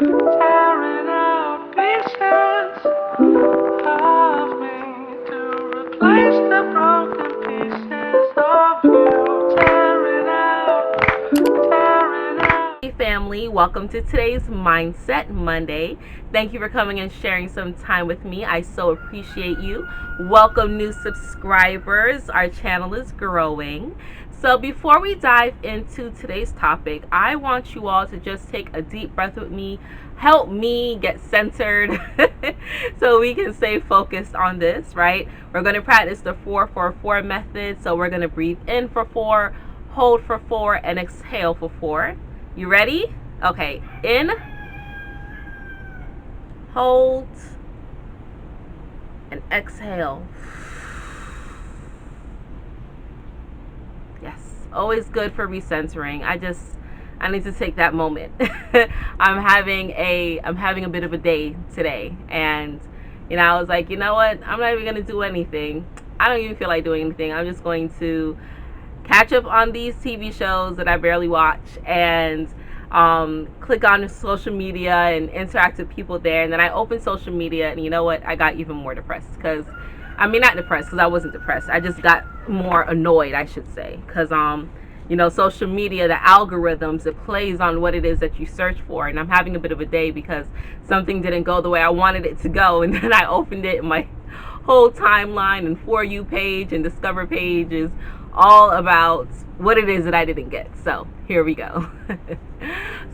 tearing out pieces of me to replace the broken pieces of you. Tearing out. Hey family, welcome to today's Mindset Monday. Thank you for coming and sharing some time with me. I so appreciate you. Welcome new subscribers. Our channel is growing. So before we dive into today's topic, I want you all to just take a deep breath with me. Help me get centered so we can stay focused on this, right? We're going to practice the 4-4-4 method. So we're going to breathe in for 4, hold for 4, and exhale for 4. You ready? Okay. In, hold, and exhale. Yes. Always good for recentering. I need to take that moment. I'm having a bit of a day today, and I was like, you know what? I'm not even gonna do anything. I don't even feel like doing anything. I'm just going to catch up on these TV shows that I barely watch and click on social media and interact with people there. And then I opened social media, and you know what? I got even more depressed because, not depressed because I wasn't depressed. I just got more annoyed, I should say, because social media, the algorithms, it plays on what it is that you search for. And I'm having a bit of a day because something didn't go the way I wanted it to go, and then I opened it, and my whole timeline and For You page and Discover page is all about what it is that I didn't get. So here we go.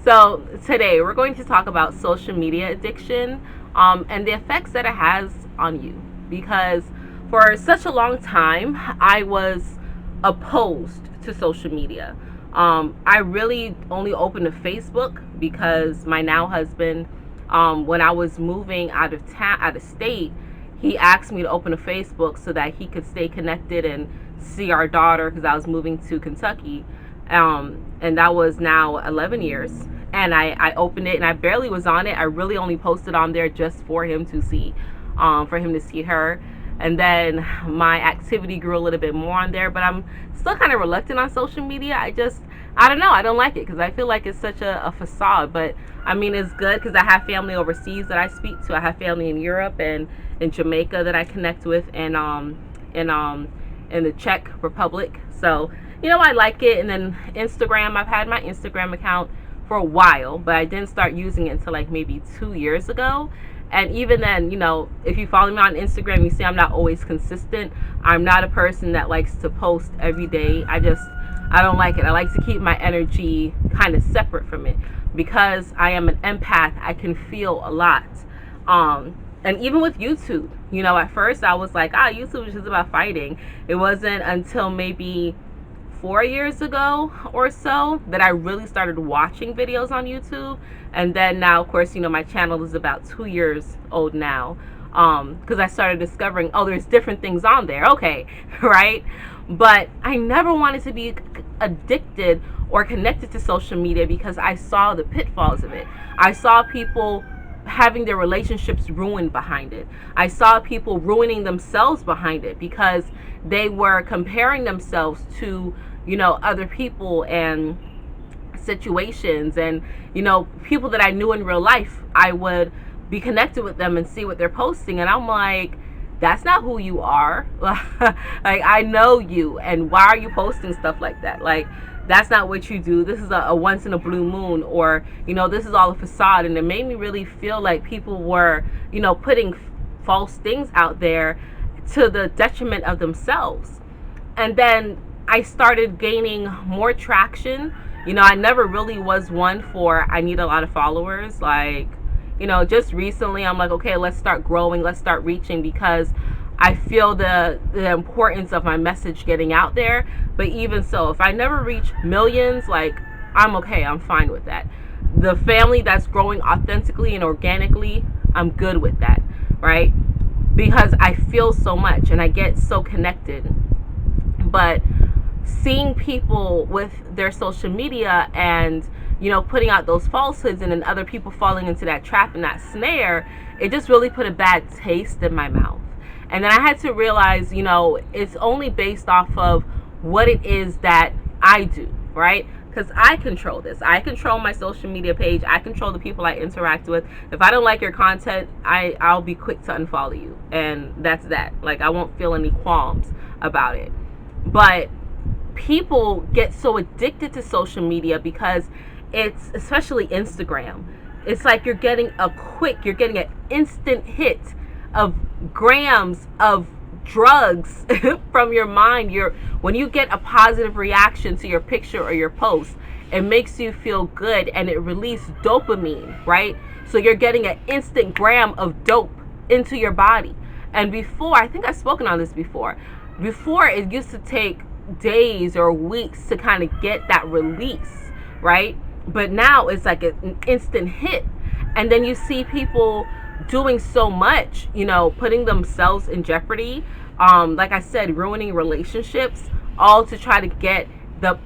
So today we're going to talk about social media addiction and the effects that it has on you, because for such a long time I was opposed to social media. I really only opened a Facebook because my now husband, when I was moving out of state, he asked me to open a Facebook so that he could stay connected and see our daughter, because I was moving to Kentucky, and that was now 11 years. And I opened it, and I barely was on it. I really only posted on there just for him to see, her. And then my activity grew a little bit more on there, but I'm still kind of reluctant on social media. I don't know. I don't like it because I feel like it's such a facade. But it's good because I have family overseas that I speak to. I have family in Europe and in Jamaica that I connect with, and in the Czech Republic. So I like it. And then Instagram, I've had my Instagram account for a while, but I didn't start using it until like maybe 2 years ago. And even then, if you follow me on Instagram, you see I'm not always consistent. I'm not a person that likes to post every day. I don't like it. I like to keep my energy kind of separate from it because I am an empath. I can feel a lot. And even with YouTube, at first I was like, YouTube is just about fighting. It wasn't until maybe 4 years ago or so that I really started watching videos on YouTube. And then now, of course, my channel is about 2 years old now, because I started discovering, there's different things on there. Okay, right? But I never wanted to be addicted or connected to social media because I saw the pitfalls of it. I saw people having their relationships ruined behind it. I saw people ruining themselves behind it because they were comparing themselves to other people and situations, and people that I knew in real life. I would be connected with them and see what they're posting, and I'm like, that's not who you are. Like, I know you, and why are you posting stuff like that? Like, that's not what you do. This is a once in a blue moon, or this is all a facade. And it made me really feel like people were putting false things out there to the detriment of themselves. And then I started gaining more traction. I never really was one for I need a lot of followers. Like, just recently I'm like, okay, let's start growing, let's start reaching, because I feel the importance of my message getting out there. But even so, if I never reach millions, like, I'm okay, I'm fine with that. The family that's growing authentically and organically, I'm good with that, right? Because I feel so much and I get so connected. But seeing people with their social media and putting out those falsehoods, and then other people falling into that trap and that snare, it just really put a bad taste in my mouth. And then I had to realize, it's only based off of what it is that I do, right? because I control this. I control my social media page. I control the people I interact with. If I don't like your content, I'll be quick to unfollow you, and that's that. Like, I won't feel any qualms about it. But people get so addicted to social media because it's, especially Instagram, it's like you're getting an instant hit of grams of drugs from your mind. When you get a positive reaction to your picture or your post, it makes you feel good and it releases dopamine, right? So you're getting an instant gram of dope into your body. And before, I think I've spoken on this before it used to take days or weeks to kind of get that release, right? But now it's like an instant hit. And then you see people doing so much, putting themselves in jeopardy, like I said, ruining relationships, all to try to get a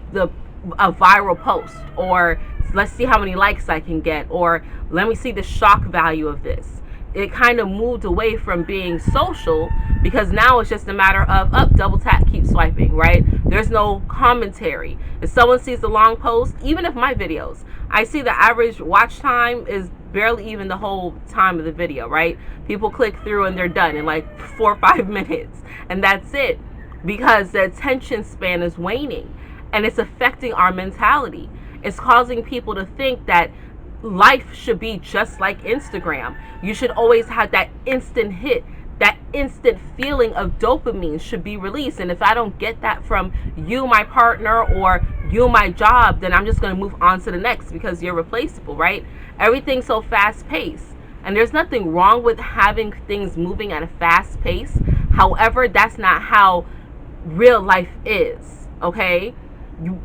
viral post, or let's see how many likes I can get, or let me see the shock value of this. It kind of moved away from being social, because now it's just a matter of double tap, keep swiping, right? There's no commentary. If someone sees the long post, even if my videos, I see the average watch time is barely even the whole time of the video, right? People click through and they're done in like 4 or 5 minutes, and that's it, because the attention span is waning, and it's affecting our mentality. It's causing people to think that life should be just like Instagram. You should always have that instant hit, that instant feeling of dopamine should be released. And if I don't get that from you, my partner, or you, my job, then I'm just going to move on to the next, because you're replaceable, right? Everything's so fast paced. And there's nothing wrong with having things moving at a fast pace. However, that's not how real life is, okay?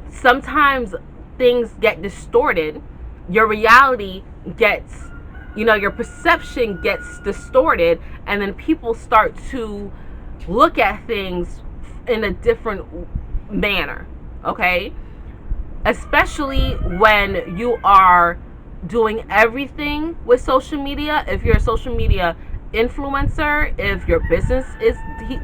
Sometimes things get distorted. Your reality gets, your perception gets distorted, and then people start to look at things in a different manner, okay? Especially when you are doing everything with social media. If you're a social media influencer, if your business is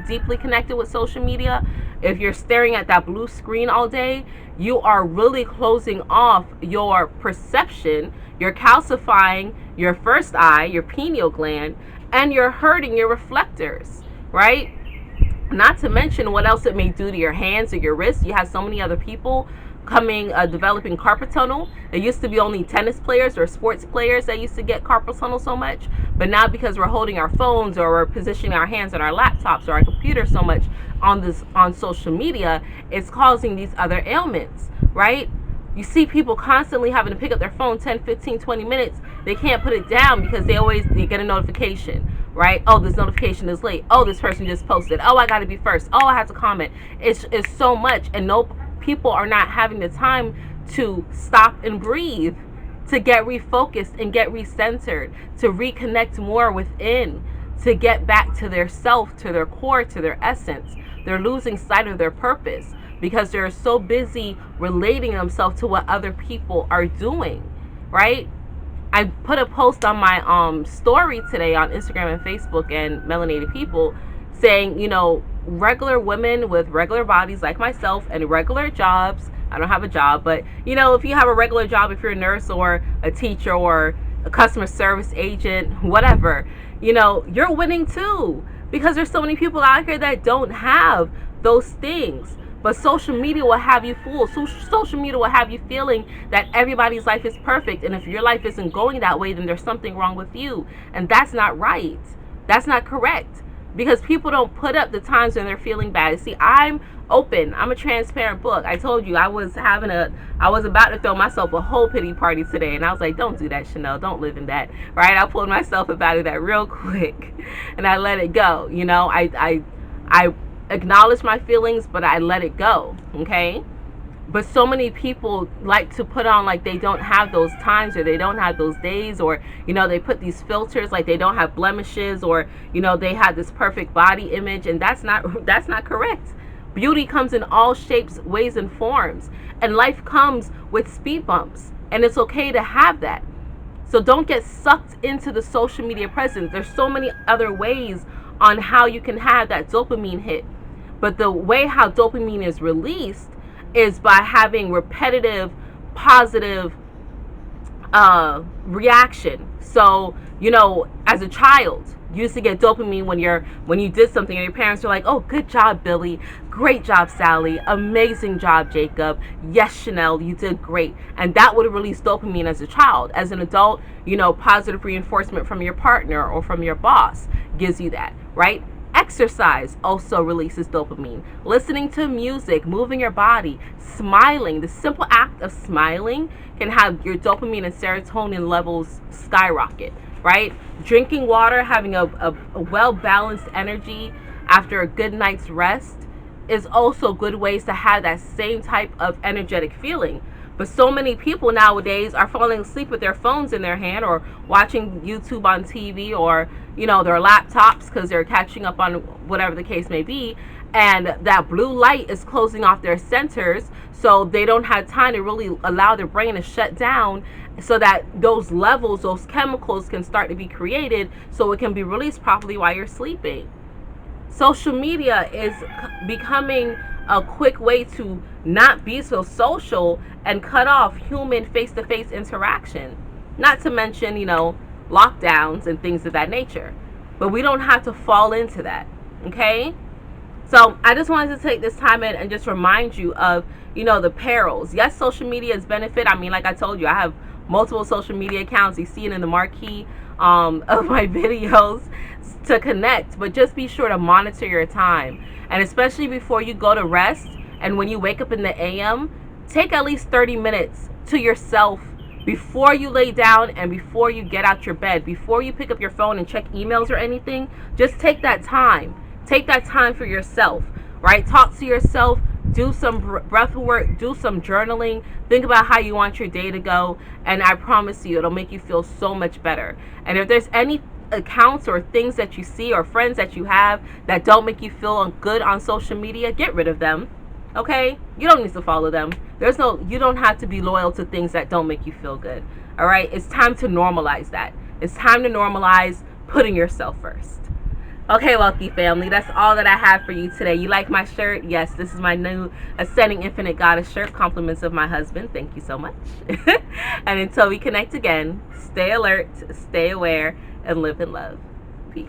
deeply connected with social media, if you're staring at that blue screen all day, you are really closing off your perception. You're calcifying your first eye, your pineal gland, and you're hurting your reflectors, right? Not to mention what else it may do to your hands or your wrists. You have so many other people developing carpal tunnel. It used to be only tennis players or sports players that used to get carpal tunnel so much, but now because we're holding our phones, or we're positioning our hands on our laptops or our computers so much on social media, it's causing these other ailments, right? You see people constantly having to pick up their phone 10, 15, 20 minutes. They can't put it down because they get a notification, right? Oh, this notification is late. Oh, this person just posted. Oh, I got to be first. Oh, I have to comment. It's so much, and people are not having the time to stop and breathe, to get refocused and get recentered, to reconnect more within, to get back to their self, to their core, to their essence. They're losing sight of their purpose because they're so busy relating themselves to what other people are doing, right? I put a post on my story today on Instagram and Facebook and Melanated People, saying, regular women with regular bodies like myself and regular jobs. I don't have a job, but if you have a regular job, if you're a nurse or a teacher or a customer service agent, whatever, you're winning too, because there's so many people out here that don't have those things. But social media will have you fooled. Social media will have you feeling that everybody's life is perfect, and if your life isn't going that way, then there's something wrong with you, and that's not right. That's not correct. Because people don't put up the times when they're feeling bad. See, I'm open. I'm a transparent book. I told you I was about to throw myself a whole pity party today, and I was like, don't do that, Chanel. Don't live in that, right? I pulled myself up out of that real quick, and I let it go. I acknowledge my feelings, but I let it go, okay? But so many people like to put on like they don't have those times, or they don't have those days, or they put these filters like they don't have blemishes, or they have this perfect body image, and that's not correct. Beauty comes in all shapes, ways, and forms, and life comes with speed bumps, and it's okay to have that. So don't get sucked into the social media presence. There's so many other ways on how you can have that dopamine hit, but the way how dopamine is released is by having repetitive positive reaction. So, as a child, you used to get dopamine when you did something, and your parents were like, "Oh, good job, Billy. Great job, Sally. Amazing job, Jacob. Yes, Chanel, you did great." And that would release dopamine as a child. As an adult, positive reinforcement from your partner or from your boss gives you that, right? Exercise also releases dopamine. Listening to music, moving your body, smiling, the simple act of smiling can have your dopamine and serotonin levels skyrocket, right? Drinking water, having a well balanced energy after a good night's rest is also good ways to have that same type of energetic feeling. But so many people nowadays are falling asleep with their phones in their hand or watching YouTube on TV or, their laptops because they're catching up on whatever the case may be. And that blue light is closing off their centers, so they don't have time to really allow their brain to shut down so that those levels, those chemicals can start to be created so it can be released properly while you're sleeping. Social media is becoming a quick way to not be so social and cut off human face-to-face interaction. Not to mention, lockdowns and things of that nature. But we don't have to fall into that, okay? So I just wanted to take this time in and just remind you of, the perils. Yes, social media is benefit. I mean, like I told you, I have multiple social media accounts. You see it in the marquee of my videos to connect. But just be sure to monitor your time. And especially before you go to rest and when you wake up in the AM, take at least 30 minutes to yourself before you lay down and before you get out your bed. Before you pick up your phone and check emails or anything, just take that time. Take that time for yourself, right? Talk to yourself, do some breath work, do some journaling, think about how you want your day to go, and I promise you, it'll make you feel so much better. And if there's any accounts or things that you see or friends that you have that don't make you feel good on social media, get rid of them, okay? You don't need to follow them. You don't have to be loyal to things that don't make you feel good, all right? It's time to normalize that. It's time to normalize putting yourself first. Okay, Wealthy family, that's all that I have for you today. You like my shirt? Yes, this is my new Ascending Infinite Goddess shirt, compliments of my husband. Thank you so much. And until we connect again, stay alert, stay aware, and live in love. Peace.